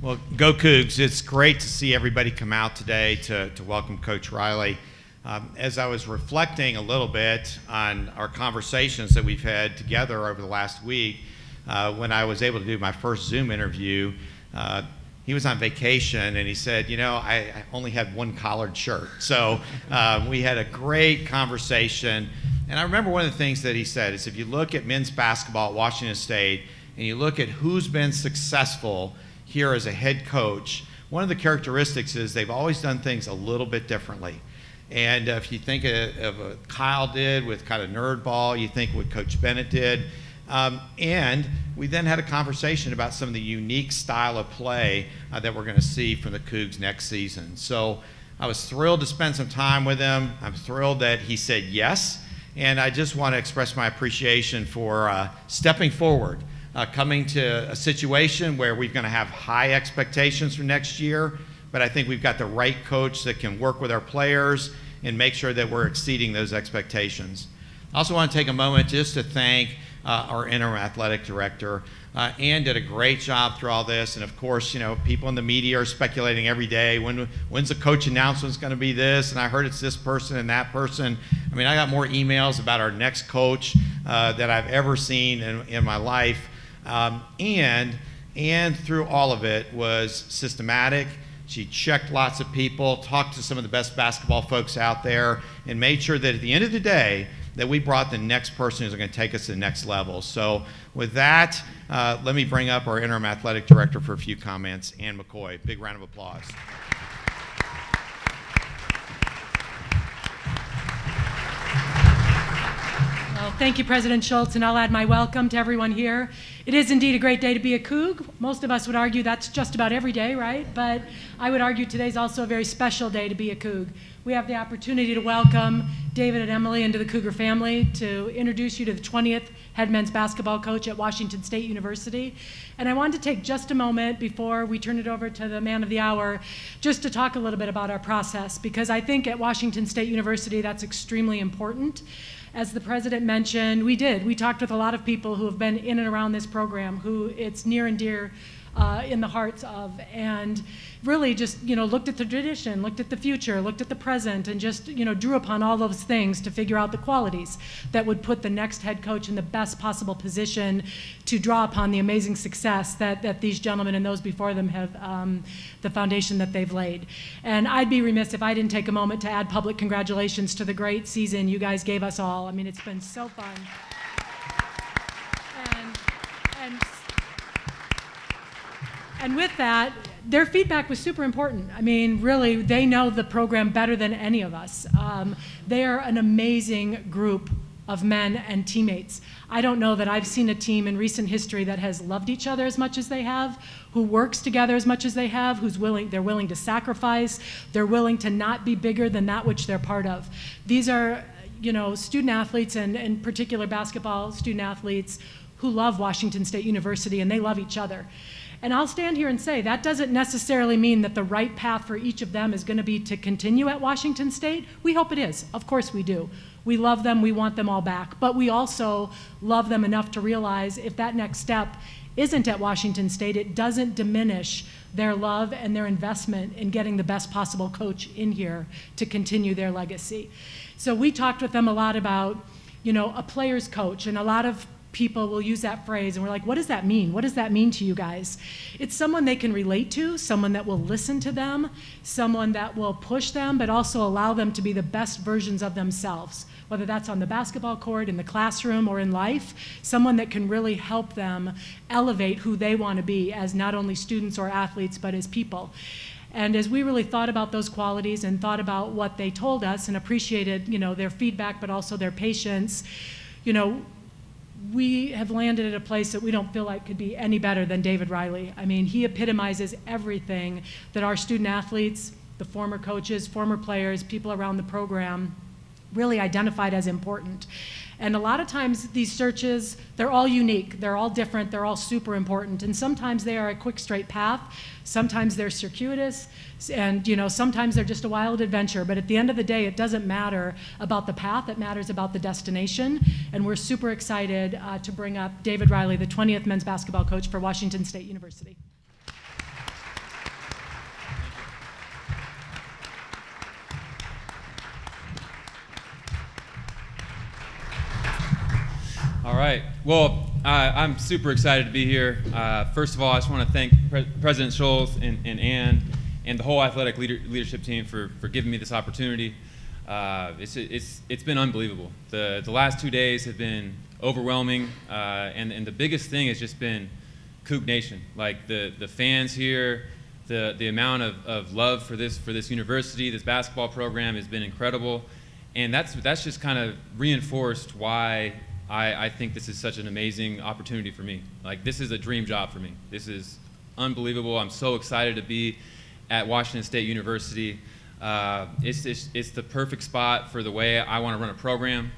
Well, go Cougs. It's great to see everybody come out today to welcome Coach Riley. As I was reflecting a little bit on our conversations that we've had together over the last week, when I was able to do my first Zoom interview, he was on vacation and he said, you know, I only had one collared shirt. So we had a great conversation. And I remember one of the things that he said is if you look at men's basketball at Washington State and you look at who's been successful here as a head coach, one of the characteristics is they've always done things a little bit differently. And if you think of what Kyle did with kind of nerd ball, you think what Coach Bennett did. And we then had a conversation about some of the unique style of play that we're going to see from the Cougs next season. So I was thrilled to spend some time with him. I'm thrilled that he said yes. And I just want to express my appreciation for stepping forward. Coming to a situation where we're going to have high expectations for next year, but I think we've got the right coach that can work with our players and make sure that we're exceeding those expectations. I also want to take a moment just to thank our interim athletic director. Ann did a great job through all this, and of course, you know, people in the media are speculating every day, when's the coach announcement going to be this, and I heard it's this person and that person. I mean, I got more emails about our next coach that I've ever seen in my life. And through all of it was systematic. She checked lots of people, talked to some of the best basketball folks out there, and made sure that at the end of the day that we brought the next person who's going to take us to the next level. So with that, let me bring up our interim athletic director for a few comments, Ann McCoy. Big round of applause. Well, thank you, President Schulz, and I'll add my welcome to everyone here. It is indeed a great day to be a Coug. Most of us would argue that's just about every day, right? But I would argue today's also a very special day to be a Coug. We have the opportunity to welcome David and Emily into the Cougar family, to introduce you to the 20th head men's basketball coach at Washington State University. And I wanted to take just a moment before we turn it over to the man of the hour just to talk a little bit about our process, because I think at Washington State University that's extremely important. As the president mentioned, we talked with a lot of people who have been in and around this program, who it's near and dear in the hearts of, and really just, you know, looked at the tradition, looked at the future, looked at the present, and just, you know, drew upon all those things to figure out the qualities that would put the next head coach in the best possible position to draw upon the amazing success that these gentlemen and those before them have, the foundation that they've laid. And I'd be remiss if I didn't take a moment to add public congratulations to the great season you guys gave us all. I mean, it's been so fun. And with that, their feedback was super important. I mean, really, they know the program better than any of us. They are an amazing group of men and teammates. I don't know that I've seen a team in recent history that has loved each other as much as they have, who works together as much as they have, they're willing to sacrifice, they're willing to not be bigger than that which they're part of. These are, you know, student athletes, and in particular basketball student athletes, who love Washington State University, and they love each other. And I'll stand here and say that doesn't necessarily mean that the right path for each of them is going to be to continue at Washington State. We hope it is. Of course we do. We love them. We want them all back. But we also love them enough to realize if that next step isn't at Washington State, it doesn't diminish their love and their investment in getting the best possible coach in here to continue their legacy. So we talked with them a lot about, you know, a player's coach, and a lot of people will use that phrase, and we're like, what does that mean? What does that mean to you guys? It's someone they can relate to, someone that will listen to them, someone that will push them, but also allow them to be the best versions of themselves, whether that's on the basketball court, in the classroom, or in life, someone that can really help them elevate who they want to be as not only students or athletes, but as people. And as we really thought about those qualities and thought about what they told us and appreciated, you know, their feedback, but also their patience, you know, we have landed at a place that we don't feel like could be any better than David Riley. I mean, he epitomizes everything that our student athletes, the former coaches, former players, people around the program really identified as important. And a lot of times these searches, they're all unique, they're all different, they're all super important. And sometimes they are a quick, straight path, sometimes they're circuitous, and, you know, sometimes they're just a wild adventure. But at the end of the day, it doesn't matter about the path, it matters about the destination. And we're super excited to bring up David Riley, the 20th men's basketball coach for Washington State University. I'm super excited to be here. First of all, I just want to thank President Schulz and Ann and the whole athletic leadership team for giving me this opportunity. It's been unbelievable. The last 2 days have been overwhelming, and the biggest thing has just been Coug Nation. Like the fans here, the amount of love for this university, this basketball program has been incredible, and that's just kind of reinforced why I think this is such an amazing opportunity for me. Like, this is a dream job for me. This is unbelievable. I'm so excited to be at Washington State University. It's the perfect spot for the way I want to run a program.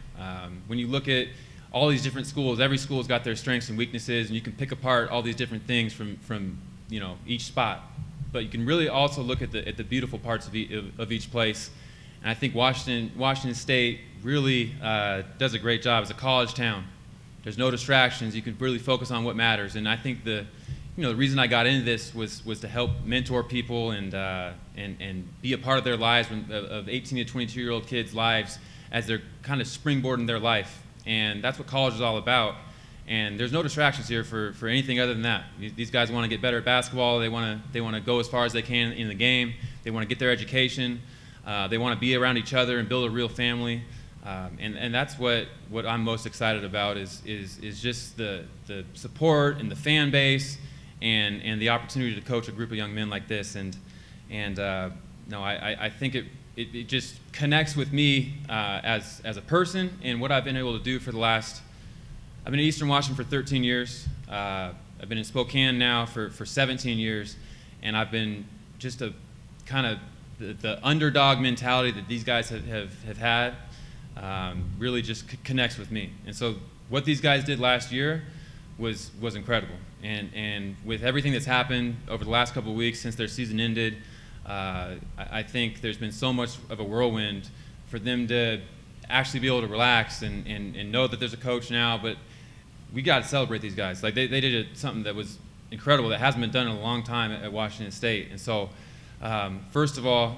When you look at all these different schools, every school's got their strengths and weaknesses, and you can pick apart all these different things from each spot. But you can really also look at the beautiful parts of each place. And I think Washington State really does a great job as a college town. There's no distractions. You can really focus on what matters. And I think the reason I got into this was to help mentor people and be a part of their lives, of 18 to 22-year-old kids' lives, as they're kind of springboarding their life. And that's what college is all about. And there's no distractions here for anything other than that. These guys want to get better at basketball. They want to go as far as they can in the game. They want to get their education. They want to be around each other and build a real family. And that's what I'm most excited about is just the support and the fan base and the opportunity to coach a group of young men like this. I think it just connects with me as a person and what I've been able to do for the last. I've been in Eastern Washington for 13 years. I've been in Spokane now for 17 years, and I've been just a kind of the underdog mentality that these guys have had really just connects with me. And so what these guys did last year was incredible. And with everything that's happened over the last couple of weeks since their season ended, I think there's been so much of a whirlwind for them to actually be able to relax and know that there's a coach now. But we got to celebrate these guys. Like they did something that was incredible that hasn't been done in a long time at Washington State. And so first of all,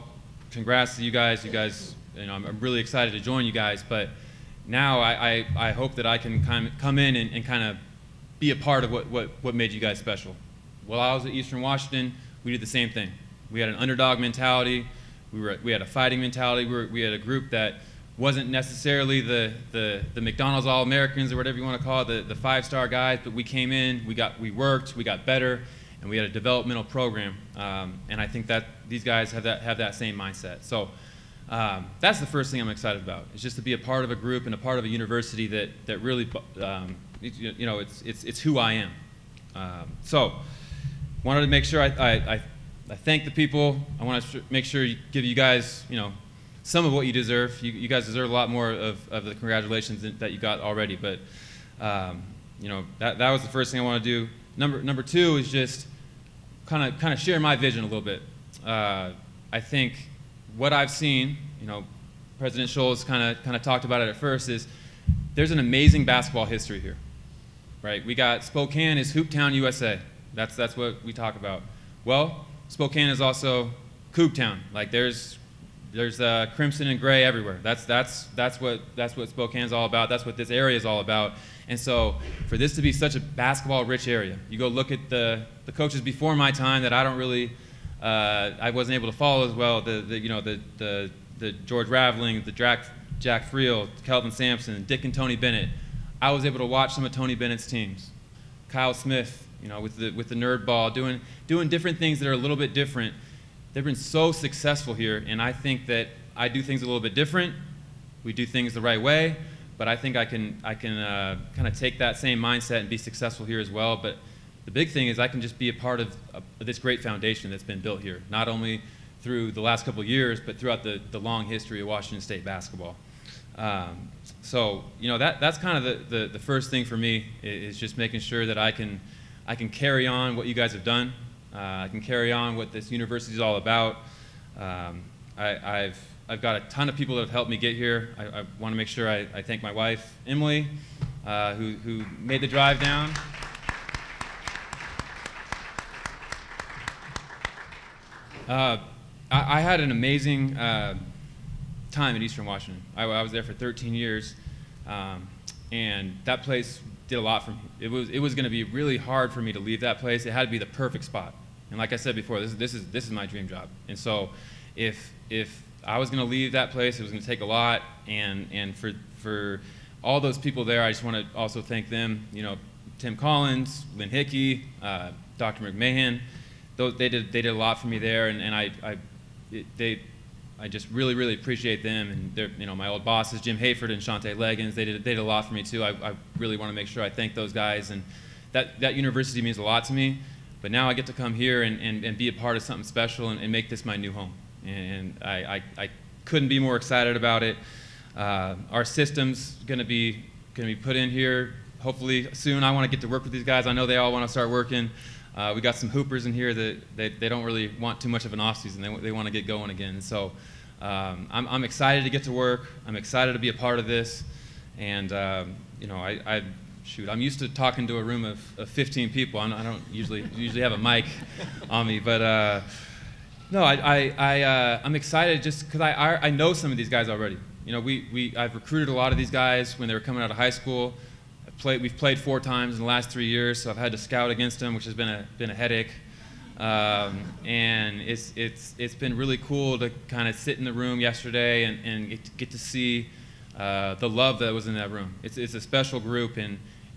congrats to you guys. You guys, I'm really excited to join you guys. But now I hope that I can come in and kind of be a part of what made you guys special. While I was at Eastern Washington, we did the same thing. We had an underdog mentality. We had a fighting mentality. We had a group that wasn't necessarily the McDonald's All-Americans or whatever you want to call it, the five-star guys, but we came in, we worked, we got better, and we had a developmental program. And I think that these guys have that same mindset. So that's the first thing I'm excited about. It's just to be a part of a group and a part of a university that really, it's who I am. So wanted to make sure I thank the people. I want to make sure give you guys, some of what you deserve. You guys deserve a lot more of the congratulations that you got already. But that was the first thing I want to do. Number two is just kind of share my vision a little bit. I think what I've seen, President Schulz kind of talked about it at first, is there's an amazing basketball history here, right? We got Spokane is Hooptown, USA. That's what we talk about. Well, Spokane is also Cougtown. Like there's crimson and gray everywhere. That's what Spokane's all about. That's what this area is all about. And so for this to be such a basketball-rich area, you go look at the coaches before my time that I don't really, I wasn't able to follow as well. The George Raveling, the Jack Friel, Kelvin Sampson, Dick and Tony Bennett. I was able to watch some of Tony Bennett's teams. Kyle Smith, with the nerd ball, doing different things that are a little bit different. They've been so successful here, and I think that I do things a little bit different. We do things the right way, but I think I can kind of take that same mindset and be successful here as well. But the big thing is I can just be a part of this great foundation that's been built here, not only through the last couple of years, but throughout the long history of Washington State basketball. So that's kind of the first thing for me is just making sure that I can carry on what you guys have done. I can carry on what this university is all about. I've got a ton of people that have helped me get here. I want to make sure I thank my wife, Emily, who made the drive down. I had an amazing time at Eastern Washington. I was there for 13 years, and that place did a lot for me. It was going to be really hard for me to leave that place. It had to be the perfect spot. And like I said before, this is my dream job. And so if I was going to leave that place, it was going to take a lot. And for all those people there, I just want to also thank them. You know, Tim Collins, Lynn Hickey, Dr. McMahon. They did a lot for me there, and I just really appreciate them. And they're, you know, my old bosses, Jim Hayford and Shante Leggins, they did a lot for me too. I really want to make sure I thank those guys, and that university means a lot to me. But now I get to come here and be a part of something special and make this my new home. And I couldn't be more excited about it. Our system's gonna be put in here hopefully soon. I want to get to work with these guys. I know they all want to start working. We got some hoopers in here that they don't really want too much of an off-season. They want to get going again. So I'm excited to get to work. I'm excited to be a part of this. And you know, I'm used to talking to a room of 15 people. I don't usually have a mic on me, but no, I'm excited just because I know some of these guys already. You know, I've recruited a lot of these guys when they were coming out of high school. We've played 4 times in the last 3 years, so I've had to scout against them, which has been a headache. And it's been really cool to kind of sit in the room yesterday and get to see the love that was in that room. It's a special group,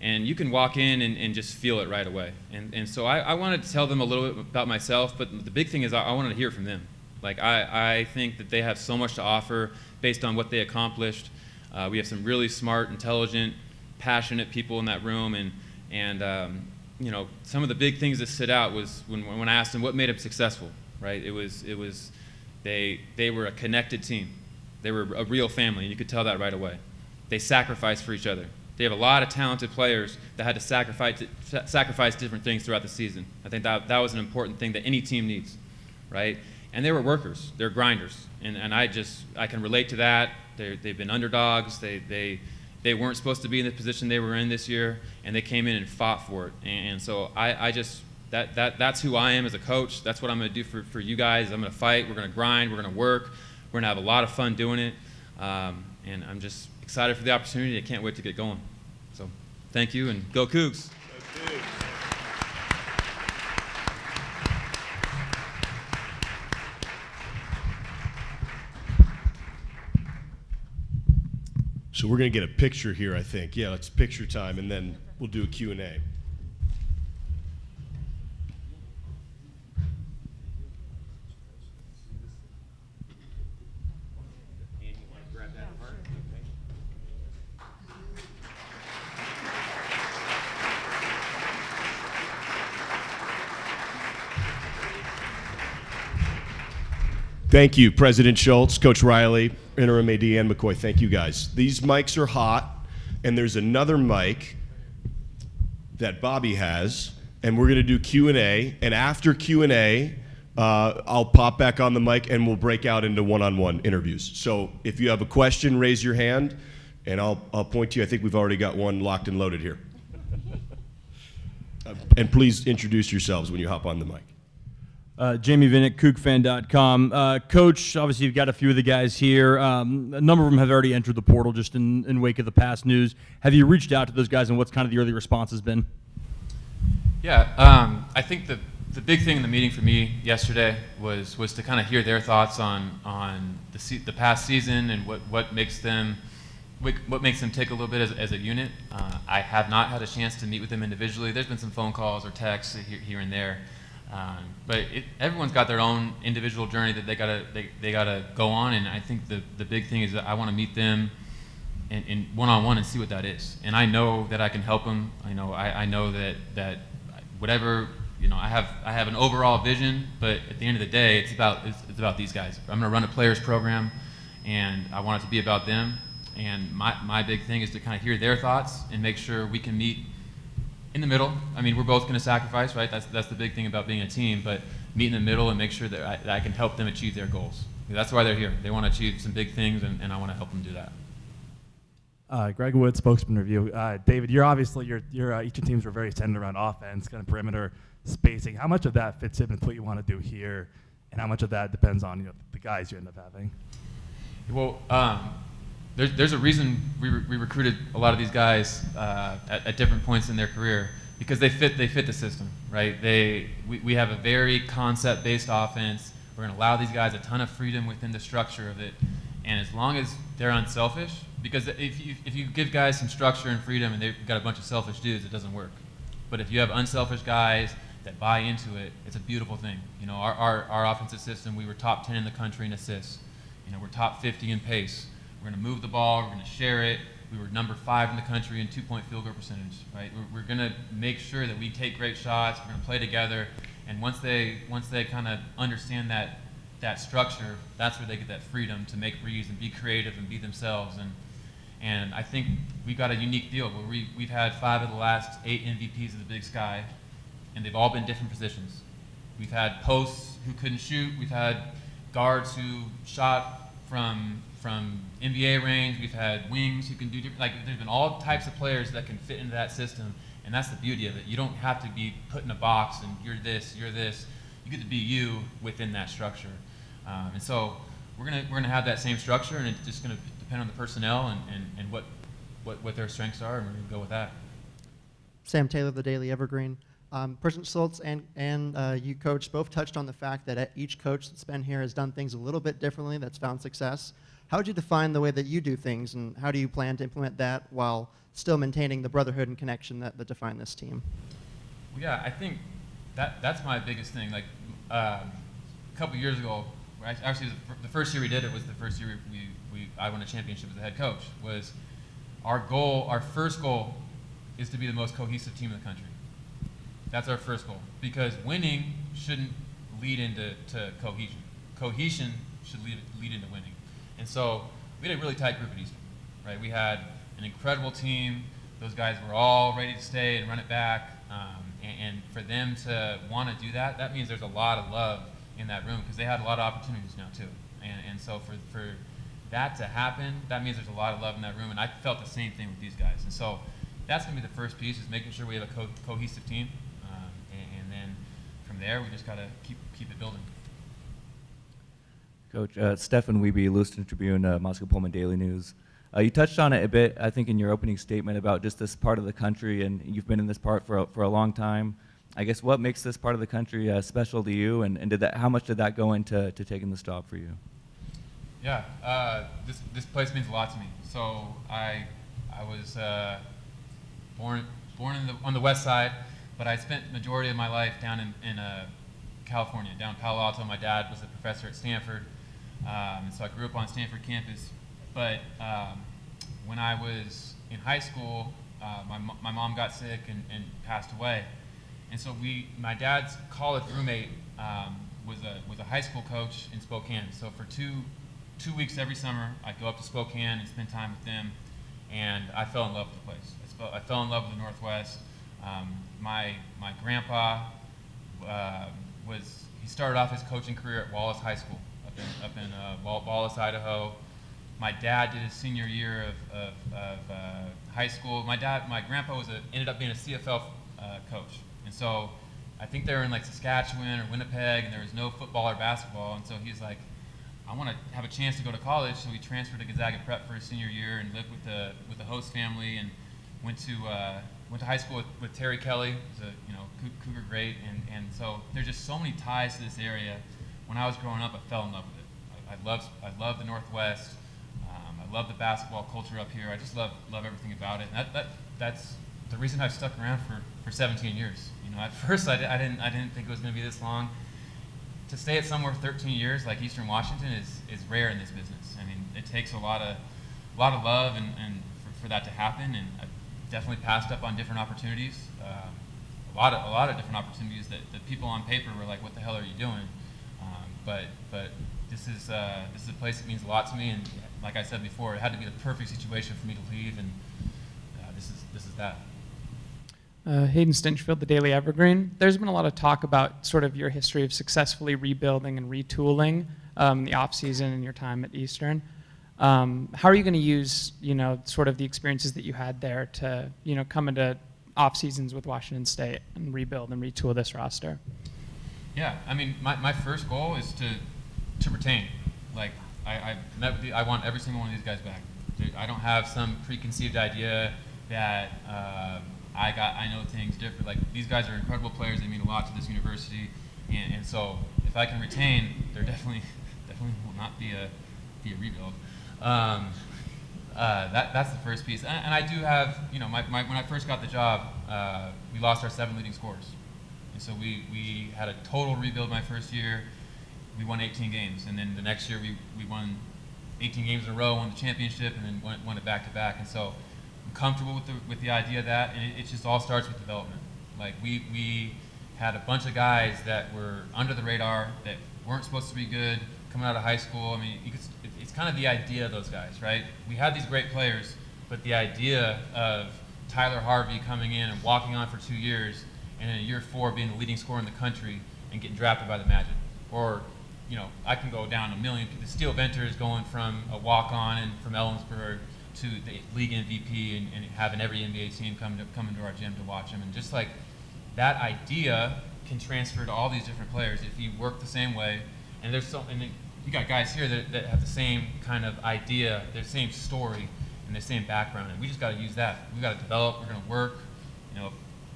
and you can walk in and just feel it right away. And so I wanted to tell them a little bit about myself, but the big thing is I wanted to hear from them. Like I think that they have so much to offer based on what they accomplished. We have some really smart, intelligent, passionate people in that room, and you know, some of the big things that stood out was when I asked them what made them successful. Right? It was they were a connected team. They were a real family, and you could tell that right away. They sacrificed for each other. They have a lot of talented players that had to sacrifice different things throughout the season. I think that was an important thing that any team needs, right? And they were workers. They're grinders, and I can relate to that. They've been underdogs. They weren't supposed to be in the position they were in this year, and they came in and fought for it. And so that's who I am as a coach. That's what I'm going to do for you guys. I'm going to fight. We're going to grind. We're going to work. We're going to have a lot of fun doing it. And I'm just excited for the opportunity. I can't wait to get going. So thank you, and go Cougs. Go Cougs. So we're going to get a picture here, I think. Yeah, it's picture time, and then we'll do a Q&A. Thank you, President Schulz, Coach Riley, Interim AD, and McCoy. Thank you, guys. These mics are hot, and there's another mic that Bobby has, and we're going to do Q&A. And after Q&A, I'll pop back on the mic, and we'll break out into one-on-one interviews. So if you have a question, raise your hand, and I'll point to you. I think we've already got one locked and loaded here. And please introduce yourselves when you hop on the mic. Jamie Vinnick, CougFan.com. Coach, obviously you've got a few of the guys here. A number of them have already entered the portal just in wake of the past news. Have you reached out to those guys, and what's kind of the early response has been? Yeah, I think the big thing in the meeting for me yesterday was to kind of hear their thoughts on the past season and what makes them tick a little bit as a unit. I have not had a chance to meet with them individually. There's been some phone calls or texts here and there. But everyone's got their own individual journey that they gotta go on, and I think the big thing is that I want to meet them in one-on-one and see what that is. And I know that I can help them. I know that whatever, you know, I have an overall vision, but at the end of the day, it's about these guys. I'm gonna run a players program, and I want it to be about them. And my big thing is to kind of hear their thoughts and make sure we can meet in the middle. I mean, we're both going to sacrifice, right? That's the big thing about being a team, but meet in the middle and make sure that I can help them achieve their goals. That's why they're here. They want to achieve some big things, and I want to help them do that. Greg Wood, Spokesman Review. David, each of teams were very centered around offense, kind of perimeter spacing. How much of that fits in with what you want to do here, and how much of that depends on the guys you end up having? Well, there's a reason we recruited a lot of these guys at different points in their career, because they fit the system, right? We have a very concept-based offense. We're going to allow these guys a ton of freedom within the structure of it, and as long as they're unselfish, because if you give guys some structure and freedom and they've got a bunch of selfish dudes, it doesn't work. But if you have unselfish guys that buy into it, it's a beautiful thing. You know, our offensive system, we were top 10 in the country in assists. You know, we're top 50 in pace. We're going to move the ball. We're going to share it. We were number 5 in the country in 2-point field goal percentage, right? We're going to make sure that we take great shots. We're going to play together. And once they kind of understand that structure, that's where they get that freedom to make reads and be creative and be themselves. And I think we've got a unique deal where we've had 5 of the last 8 MVPs of the Big Sky, and they've all been different positions. We've had posts who couldn't shoot. We've had guards who shot from NBA range. We've had wings who can do different, like there's been all types of players that can fit into that system, and that's the beauty of it. You don't have to be put in a box and you're this. You get to be you within that structure. And so we're gonna have that same structure, and it's just gonna depend on the personnel and what their strengths are, and we're gonna go with that. Sam Taylor, the Daily Evergreen. President Schulz and you, Coach, both touched on the fact that each coach that's been here has done things a little bit differently that's found success. How would you define the way that you do things, and how do you plan to implement that while still maintaining the brotherhood and connection that define this team? Well, yeah, I think that's my biggest thing. Like a couple years ago, actually the first year we did it was the first year I won a championship as a head coach. Was our first goal is to be the most cohesive team in the country. That's our first goal, because winning shouldn't lead into cohesion. Cohesion should lead into winning. And so we had a really tight group at Eastern, right? We had an incredible team. Those guys were all ready to stay and run it back. And for them to want to do that, that means there's a lot of love in that room, because they had a lot of opportunities now too. And so for that to happen, that means there's a lot of love in that room. And I felt the same thing with these guys. And so that's going to be the first piece, is making sure we have a cohesive team. And then from there, we just got to keep it building. Coach, Stefan Wiebe, Lewiston Tribune, Moscow Pullman Daily News. You touched on it a bit, I think, in your opening statement about just this part of the country, and you've been in this part for a long time. I guess what makes this part of the country special to you, and how much did that go into taking this job for you? Yeah, this place means a lot to me. So I was born on the west side, but I spent the majority of my life down in California, down Palo Alto. My dad was a professor at Stanford, and so I grew up on Stanford campus. But when I was in high school, my mom got sick and passed away. And so my dad's college roommate was a high school coach in Spokane. So for two weeks every summer, I'd go up to Spokane and spend time with them, and I fell in love with the place. I fell in love with the Northwest. My grandpa he started off his coaching career at Wallace High School up in Wallace, Idaho. My dad did his senior year of high school. My grandpa ended up being a CFL coach, and so I think they were in like Saskatchewan or Winnipeg, and there was no football or basketball, and so he's like, I want to have a chance to go to college, so he transferred to Gonzaga Prep for his senior year and lived with the host family, and went to high school with Terry Kelly, who's a Cougar great, and so there's just so many ties to this area. When I was growing up, I fell in love with it. I love the Northwest. I love the basketball culture up here. I just love everything about it. And that's the reason I've stuck around for 17 years. At first I didn't think it was going to be this long. To stay at somewhere 13 years like Eastern Washington is rare in this business. I mean, it takes a lot of love and for that to happen. And I've definitely passed up on different opportunities. A lot of different opportunities that people on paper were like, "What the hell are you doing?" But this is a place that means a lot to me, and like I said before, it had to be the perfect situation for me to leave, and this is that. Hayden Stinchfield, the Daily Evergreen. There's been a lot of talk about sort of your history of successfully rebuilding and retooling the off season and your time at Eastern. How are you going to use sort of the experiences that you had there to come into off seasons with Washington State and rebuild and retool this roster? Yeah, I mean, my first goal is to retain. Like I want every single one of these guys back. I don't have some preconceived idea that I know things different. Like, these guys are incredible players. They mean a lot to this university, and so if I can retain, there definitely will not be a rebuild. That's the first piece. And I do have, when I first got the job, we lost our 7 leading scorers. And so we had a total rebuild my first year. We won 18 games. And then the next year we won 18 games in a row, won the championship, and then won it back to back. And so I'm comfortable with the idea of that. And it just all starts with development. Like, we had a bunch of guys that were under the radar, that weren't supposed to be good, coming out of high school. I mean, it's kind of the idea of those guys, right? We had these great players, but the idea of Tyler Harvey coming in and walking on for 2 years, and in year 4 being the leading scorer in the country and getting drafted by the Magic. Or, I can go down a million. The Steel Venters going from a walk-on and from Ellensburg to the league MVP and having every NBA team come into our gym to watch him. And just like that idea can transfer to all these different players if you work the same way. And you got guys here that have the same kind of idea, their same story, and their same background, and we just got to use that. We got to develop. We're going to work.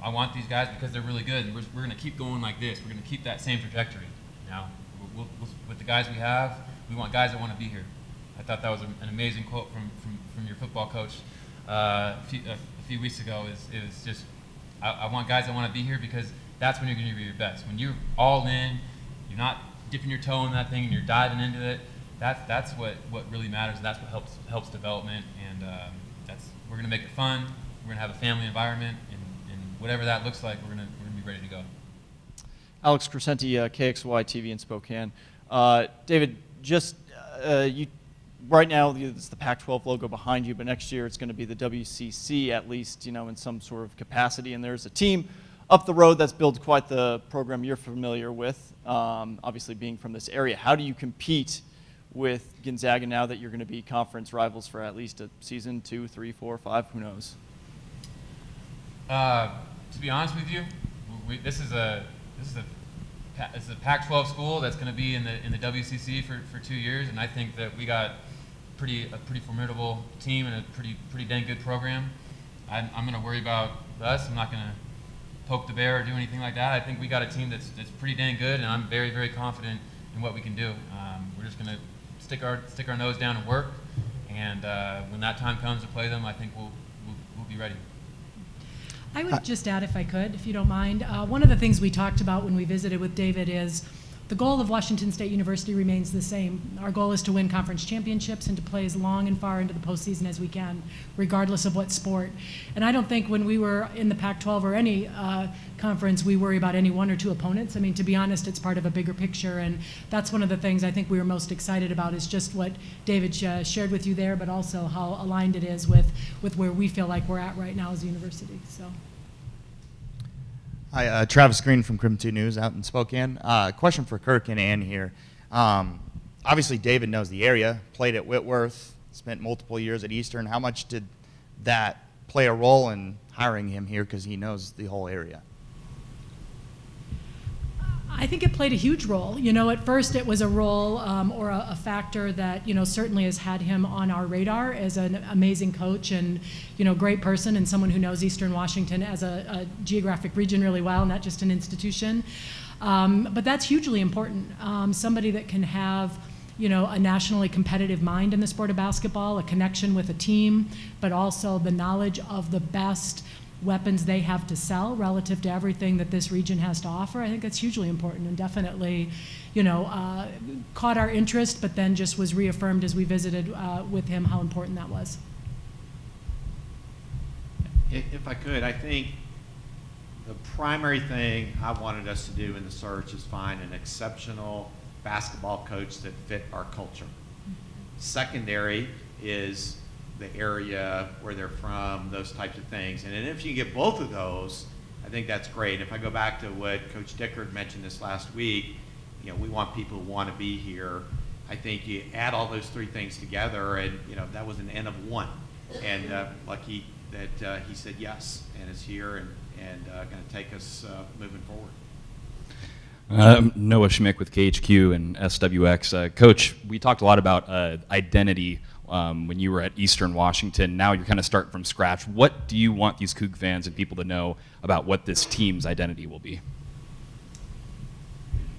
I want these guys because they're really good, and we're going to keep going like this. We're going to keep that same trajectory. Now, with the guys we have, we want guys that want to be here. I thought that was an amazing quote from your football coach a few weeks ago. It was just, I want guys that want to be here because that's when you're going to be your best. When you're all in, you're not dipping your toe in that thing and you're diving into it. That's what really matters. And that's what helps development. And we're going to make it fun. We're going to have a family environment, and whatever that looks like, we're going to be ready to go. Alex Crescenti, KXY TV in Spokane. David, just you right now it's the Pac-12 logo behind you, but next year it's going to be the WCC at least, in some sort of capacity. And there's a team up the road that's built quite the program you're familiar with, obviously being from this area. How do you compete with Gonzaga now that you're going to be conference rivals for at least a season, 2, 3, 4, 5, who knows? To be honest with you, this is a Pac-12 school that's going to be in the WCC for 2 years, and I think that we got a pretty formidable team and a pretty dang good program. I'm going to worry about us. I'm not going to poke the bear or do anything like that. I think we got a team that's pretty dang good, and I'm very, very confident in what we can do. We're just going to stick our nose down and work, and when that time comes to play them, I think we'll be ready. I would just add, if I could, if you don't mind, one of the things we talked about when we visited with David is the goal of Washington State University remains the same. Our goal is to win conference championships and to play as long and far into the postseason as we can, regardless of what sport. And I don't think when we were in the Pac-12 or any conference, we worry about any 1 or 2 opponents. I mean, to be honest, it's part of a bigger picture, and that's one of the things I think we were most excited about is just what David shared with you there, but also how aligned it is with where we feel like we're at right now as a university. So. Hi, Travis Green from Crim 2 News out in Spokane. Question for Kirk and Ann here. Obviously, David knows the area, played at Whitworth, spent multiple years at Eastern. How much did that play a role in hiring him here because he knows the whole area? I think it played a huge role. At first it was a role or a factor that, certainly has had him on our radar as an amazing coach and, great person and someone who knows Eastern Washington as a geographic region really well, not just an institution. But that's hugely important. Somebody that can have, a nationally competitive mind in the sport of basketball, a connection with a team, but also the knowledge of the best weapons they have to sell relative to everything that this region has to offer. I think that's hugely important and definitely, caught our interest, but then just was reaffirmed as we visited with him how important that was. If I could, I think the primary thing I wanted us to do in the search is find an exceptional basketball coach that fit our culture. Secondary is the area where they're from, those types of things. And if you get both of those, I think that's great. If I go back to what Coach Dickard mentioned this last week, we want people who want to be here. I think you add all those 3 things together, and that was an N of 1. And lucky that he said yes and is here and going to take us moving forward. Noah Schmick with KHQ and SWX. Coach, we talked a lot about identity when you were at Eastern Washington. Now you're kind of starting from scratch. What do you want these Coug fans and people to know about what this team's identity will be?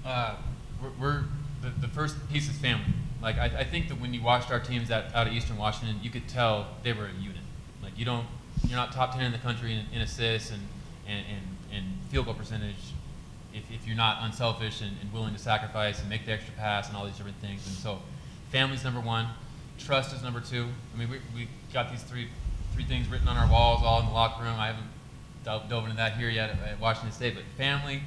The first piece is family. Like I think that when you watched our teams out of Eastern Washington, you could tell they were a unit. Like you're not top 10 in the country in assists and field goal percentage if you're not unselfish and willing to sacrifice and make the extra pass and all these different things. And so family's number one. Trust is number two. I mean, we got these three things written on our walls all in the locker room. I haven't dove into that here yet at Washington State, but family,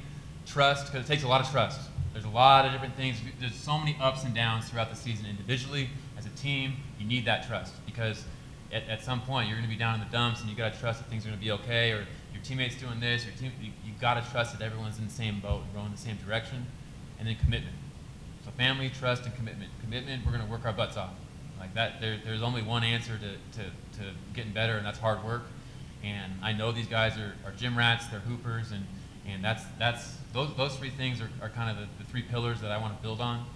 trust, because it takes a lot of trust. There's a lot of different things. There's so many ups and downs throughout the season individually. As a team, you need that trust because at some point you're going to be down in the dumps and you got to trust that things are going to be okay, or your teammate's doing this. You've got to trust that everyone's in the same boat and rowing in the same direction. And then commitment. So family, trust, and commitment. Commitment, we're going to work our butts off. Like that, there's only one answer to getting better, and that's hard work. And I know these guys are gym rats, they're hoopers, and that's those three things are kind of the three pillars that I want to build on.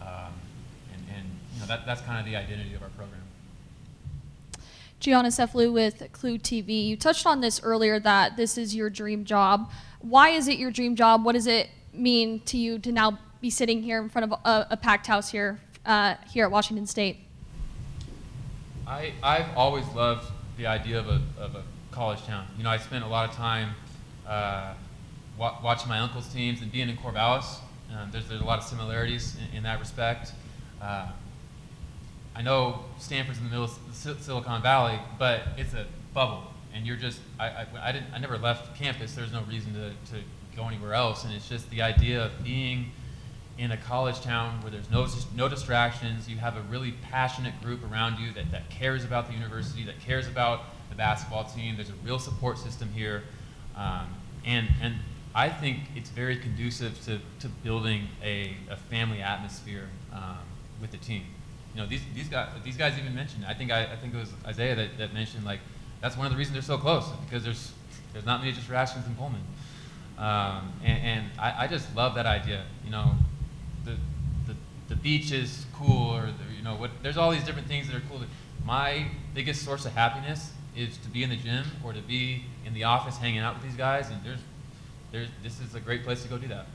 And you know, that's kind of the identity of our program. Gianna Seflu with Clue TV. You touched on this earlier that this is your dream job. Why is it your dream job? What does it mean to you to now be sitting here in front of a packed house here at Washington State? I've always loved the idea of a college town. You know, I spent a lot of time watching my uncle's teams and being in Corvallis. There's a lot of similarities in that respect. I know Stanford's in the middle of Silicon Valley, but it's a bubble, and you're just I never left campus. There's no reason to go anywhere else, and it's just the idea of being in a college town where there's no distractions. You have a really passionate group around you that cares about the university, that cares about the basketball team. There's a real support system here, and I think it's very conducive to building a family atmosphere with the team. You know, these guys even mentioned. I think it was Isaiah that mentioned, like, that's one of the reasons they're so close, because there's not many distractions in Pullman, and I just love that idea. You know, the beach is cool, or you know, there's all these different things that are cool. My biggest source of happiness is to be in the gym or to be in the office hanging out with these guys, and this is a great place to go do that.